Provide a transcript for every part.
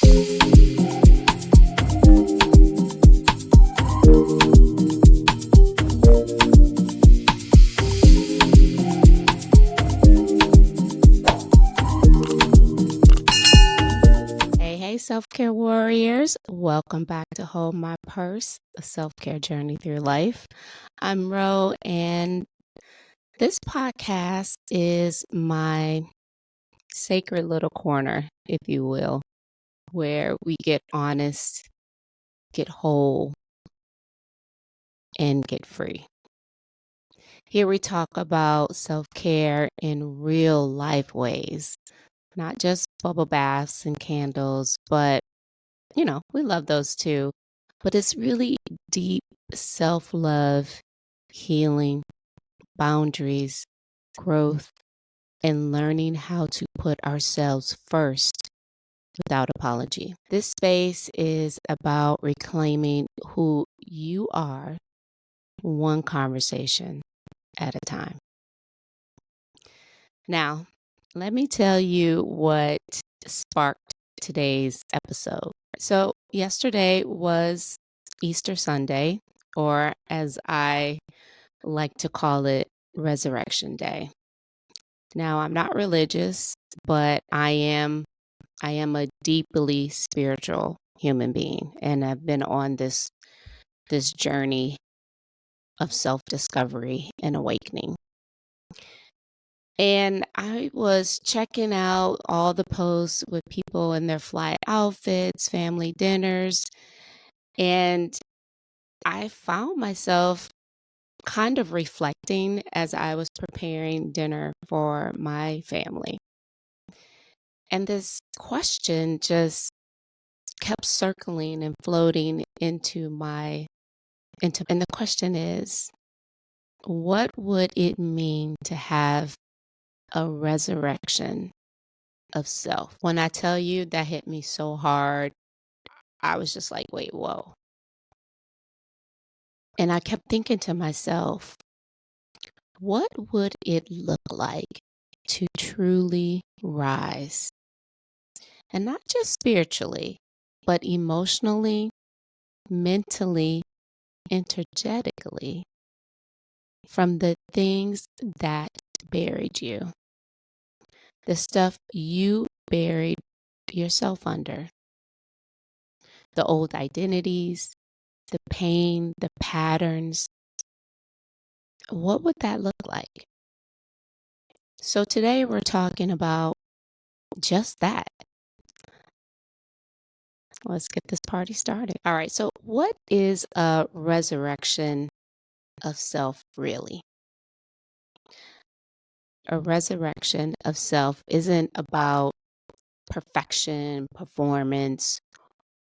Hey, self-care warriors. Welcome back to Hold My Purse, a self-care journey through life. I'm Ro, and this podcast is my sacred little corner, if you will, where we get honest, get whole, and get free. Here we talk about self-care in real life ways, not just bubble baths and candles, but we love those too. But it's really deep self-love, healing, boundaries, growth, and learning how to put ourselves first without apology. This space is about reclaiming who you are, one conversation at a time. Now, let me tell you what sparked today's episode. So, yesterday was Easter Sunday, or as I like to call it, Resurrection Day. Now, I'm not religious, but I am a deeply spiritual human being, and I've been on this journey of self-discovery and awakening. And I was checking out all the posts with people in their fly outfits, family dinners, and I found myself kind of reflecting as I was preparing dinner for my family. And this question just kept circling and floating into and the question is, what would it mean to have a resurrection of self? When I tell you that hit me so hard, I was just like, wait, whoa. And I kept thinking to myself, what would it look like to truly rise? And not just spiritually, but emotionally, mentally, energetically, from the things that buried you, the stuff you buried yourself under, the old identities, the pain, the patterns. What would that look like? So today we're talking about just that. Let's get this party started. All right. So what is a resurrection of self really? A resurrection of self isn't about perfection, performance,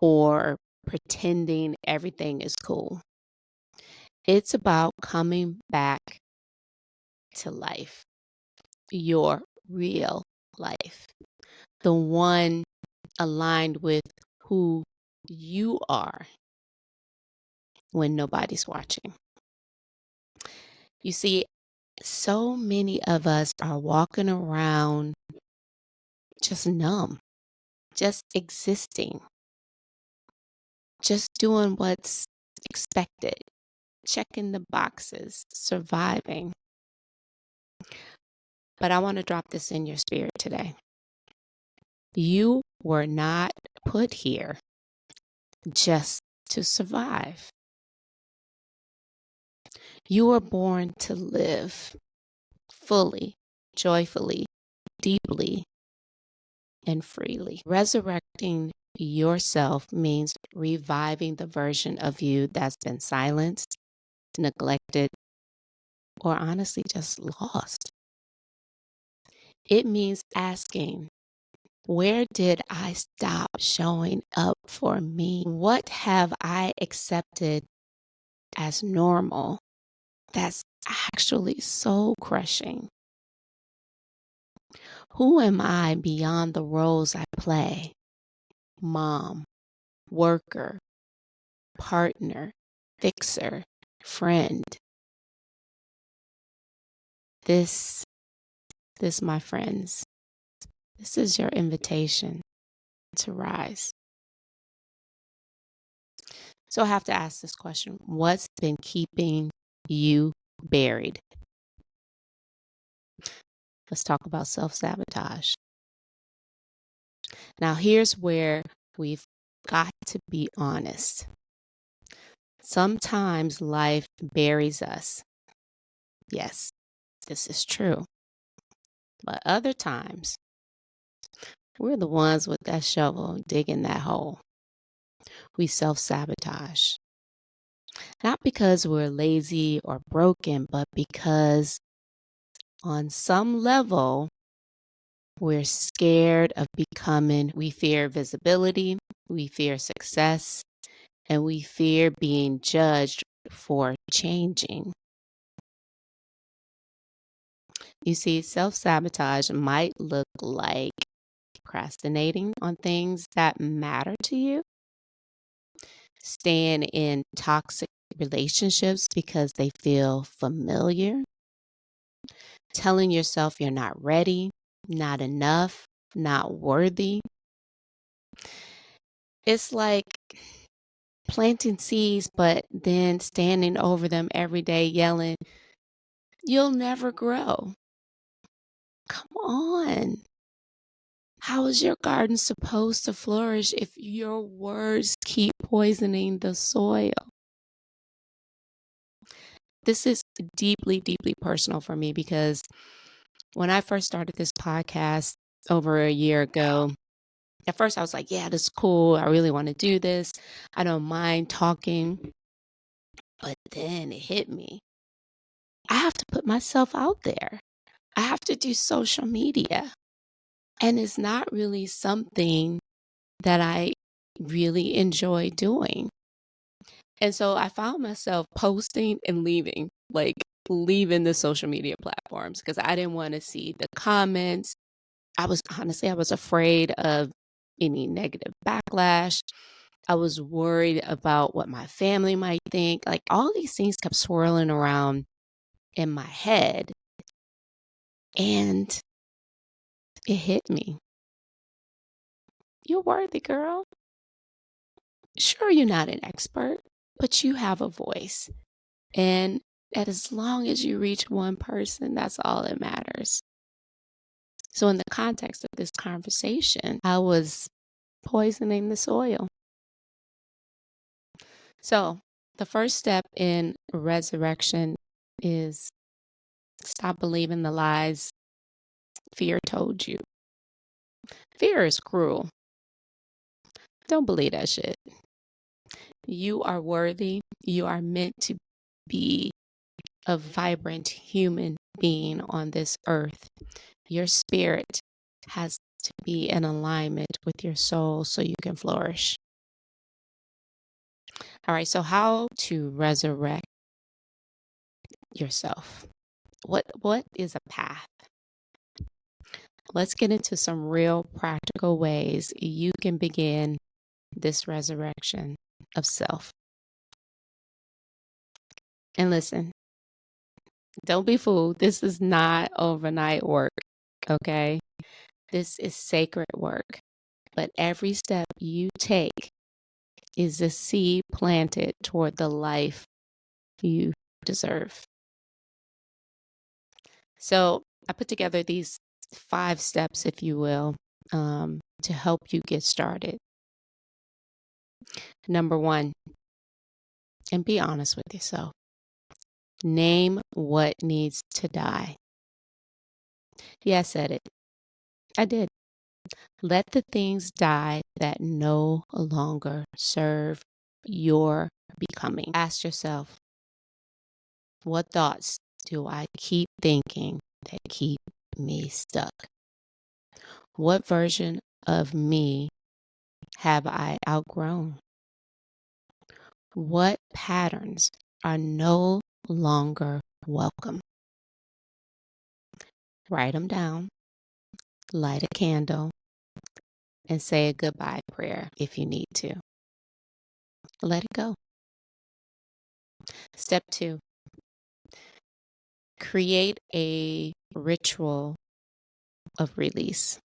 or pretending everything is cool. It's about coming back to life, your real life, the one aligned with who you are when nobody's watching. You see, so many of us are walking around just numb, just existing, just doing what's expected, checking the boxes, surviving. But I want to drop this in your spirit today. You were not put here just to survive. You were born to live fully, joyfully, deeply, and freely. Resurrecting yourself means reviving the version of you that's been silenced, neglected, or honestly just lost. It means asking, where did I stop showing up for me? What have I accepted as normal that's actually soul crushing? Who am I beyond the roles I play? Mom, worker, partner, fixer, friend. This, my friends, this is your invitation to rise. So I have to ask this question. What's been keeping you buried? Let's talk about self-sabotage. Now, here's where we've got to be honest. Sometimes life buries us. Yes, this is true. But other times, we're the ones with that shovel digging that hole. We self-sabotage. Not because we're lazy or broken, but because on some level, we're scared of becoming, we fear visibility, we fear success, and we fear being judged for changing. You see, self-sabotage might look like procrastinating on things that matter to you, staying in toxic relationships because they feel familiar, telling yourself you're not ready, not enough, not worthy. It's like planting seeds, but then standing over them every day yelling, "You'll never grow." Come on. How is your garden supposed to flourish if your words keep poisoning the soil? This is deeply, deeply personal for me because when I first started this podcast over a year ago, at first I was like, yeah, this is cool. I really want to do this. I don't mind talking. But then it hit me. I have to put myself out there. I have to do social media. And it's not really something that I really enjoy doing. And so I found myself posting and leaving, like leaving the social media platforms because I didn't want to see the comments. I was afraid of any negative backlash. I was worried about what my family might think. Like all these things kept swirling around in my head. And it hit me. You're worthy, girl. Sure, you're not an expert, but you have a voice. And as long as you reach one person, that's all that matters. So, in the context of this conversation, I was poisoning the soil. So, the first step in resurrection is stop believing the lies fear told you. Fear is cruel. Don't believe that shit. You are worthy. You are meant to be a vibrant human being on this earth. Your spirit has to be in alignment with your soul so you can flourish. All right, so how to resurrect yourself? What is a path? Let's get into some real practical ways you can begin this resurrection of self. And listen, don't be fooled. This is not overnight work, okay? This is sacred work. But every step you take is a seed planted toward the life you deserve. So I put together these 5 steps, if you will, to help you get started. Number 1, and be honest with yourself. Name what needs to die. Yeah, I said it. I did. Let the things die that no longer serve your becoming. Ask yourself, what thoughts do I keep thinking that keep me stuck? What version of me have I outgrown? What patterns are no longer welcome? Write them down, light a candle, and say a goodbye prayer if you need to. Let it go. Step 2, create a ritual of release.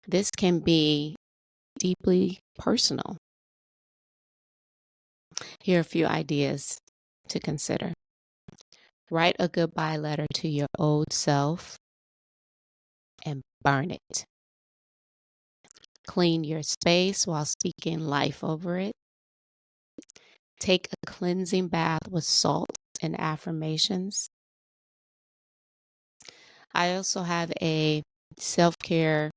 This can be deeply personal. Here are a few ideas to consider. Write a goodbye letter to your old self and burn it. Clean your space while speaking life over it. Take a cleansing bath with salt and affirmations. I also have a self-care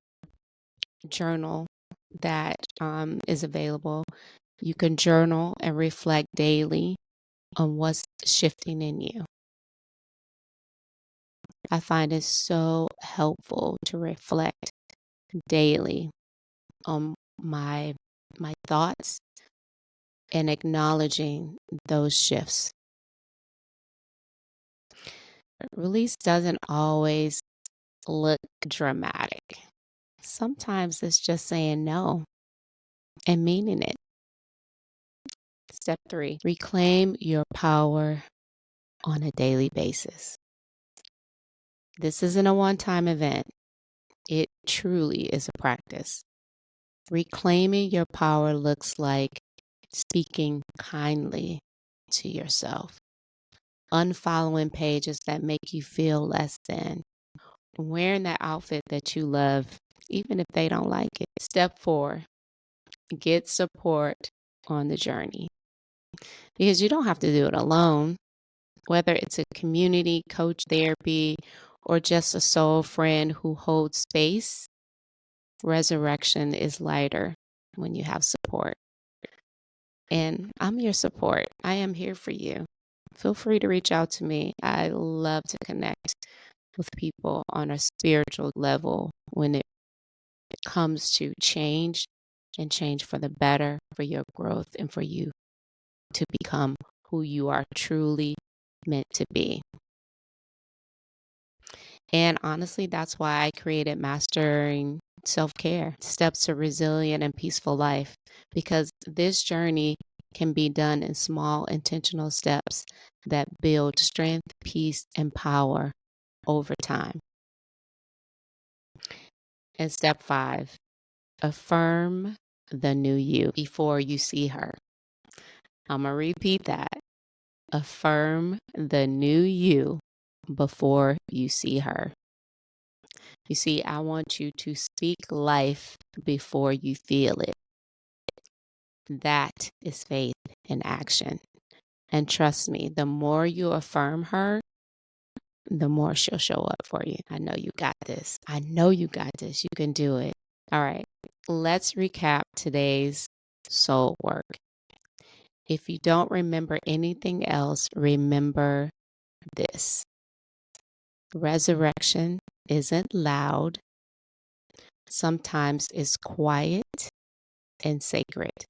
journal that is available. You can journal and reflect daily on what's shifting in you. I find it so helpful to reflect daily on my thoughts and acknowledging those shifts. Release doesn't always look dramatic. Sometimes it's just saying no and meaning it. Step 3, reclaim your power on a daily basis. This isn't a one-time event. It truly is a practice. Reclaiming your power looks like speaking kindly to yourself, unfollowing pages that make you feel less than, wearing that outfit that you love, even if they don't like it. Step 4, get support on the journey. Because you don't have to do it alone, whether it's a community, coach, therapy, or just a soul friend who holds space. Resurrection is lighter when you have support. And I'm your support. I am here for you. Feel free to reach out to me. I love to connect with people on a spiritual level when it comes to change and change for the better, for your growth, and for you to become who you are truly meant to be. And honestly, that's why I created Mastering Self-Care, Steps to Resilient and Peaceful Life, because this journey can be done in small, intentional steps that build strength, peace, and power over time. And step 5, affirm the new you before you see her. I'm going to repeat that. Affirm the new you before you see her. You see, I want you to speak life before you feel it. That is faith in action. And trust me, the more you affirm her, the more she'll show up for you. I know you got this. I know you got this. You can do it. All right, let's recap today's soul work. If you don't remember anything else, remember this. Resurrection isn't loud. Sometimes it's quiet and sacred.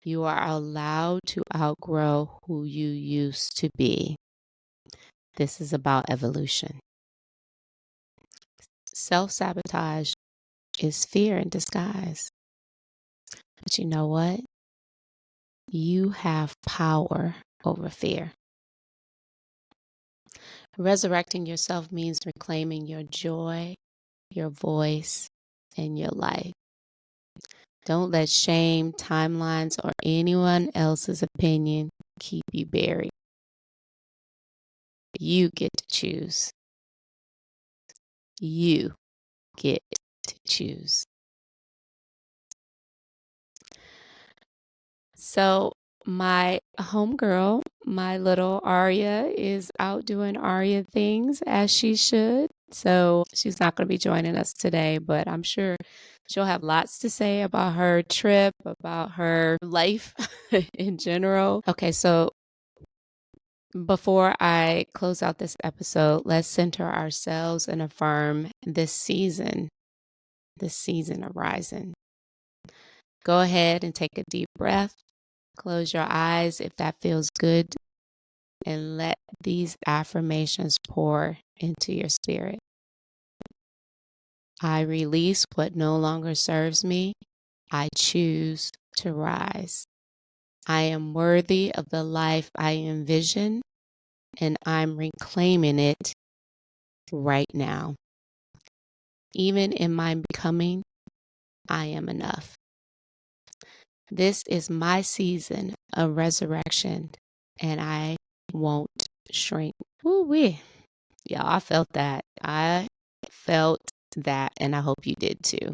You are allowed to outgrow who you used to be. This is about evolution. Self-sabotage is fear in disguise. But you know what? You have power over fear. Resurrecting yourself means reclaiming your joy, your voice, and your life. Don't let shame, timelines, or anyone else's opinion keep you buried. You get to choose. You get to choose. So my homegirl, my little Aria, is out doing Aria things as she should. So she's not going to be joining us today, but I'm sure she'll have lots to say about her trip, about her life in general. Okay, so before I close out this episode, let's center ourselves and affirm this season arising. Go ahead and take a deep breath. Close your eyes if that feels good, and let these affirmations pour into your spirit. I release what no longer serves me. I choose to rise. I am worthy of the life I envision, and I'm reclaiming it right now. Even in my becoming, I am enough. This is my season of resurrection, and I won't shrink. Woo-wee. Y'all, I felt that. I felt that, and I hope you did too.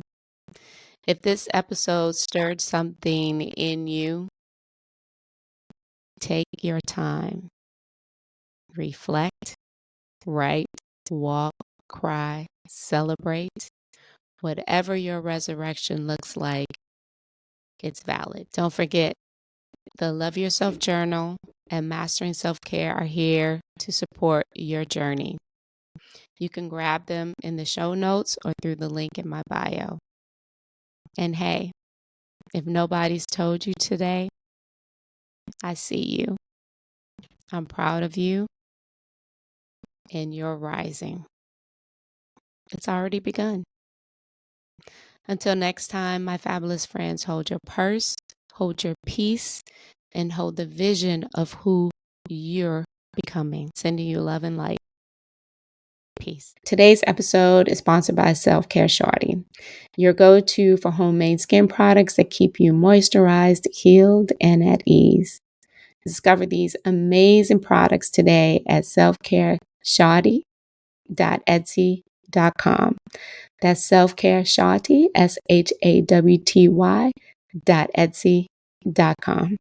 If this episode stirred something in you, take your time, reflect, write, walk, cry, celebrate. Whatever your resurrection looks like, it's valid. Don't forget, the Love Yourself Journal and Mastering Self-Care are here to support your journey. You can grab them in the show notes or through the link in my bio. And hey, if nobody's told you today, I see you. I'm proud of you, and you're rising. It's already begun. Until next time, my fabulous friends, hold your purse, hold your peace, and hold the vision of who you're becoming. Sending you love and light. Peace. Today's episode is sponsored by Self-Care Shorty, your go-to for homemade skin products that keep you moisturized, healed, and at ease. Discover these amazing products today at selfcareshawty.etsy.com. That's selfcareshawty, SHAWTY.etsy.com.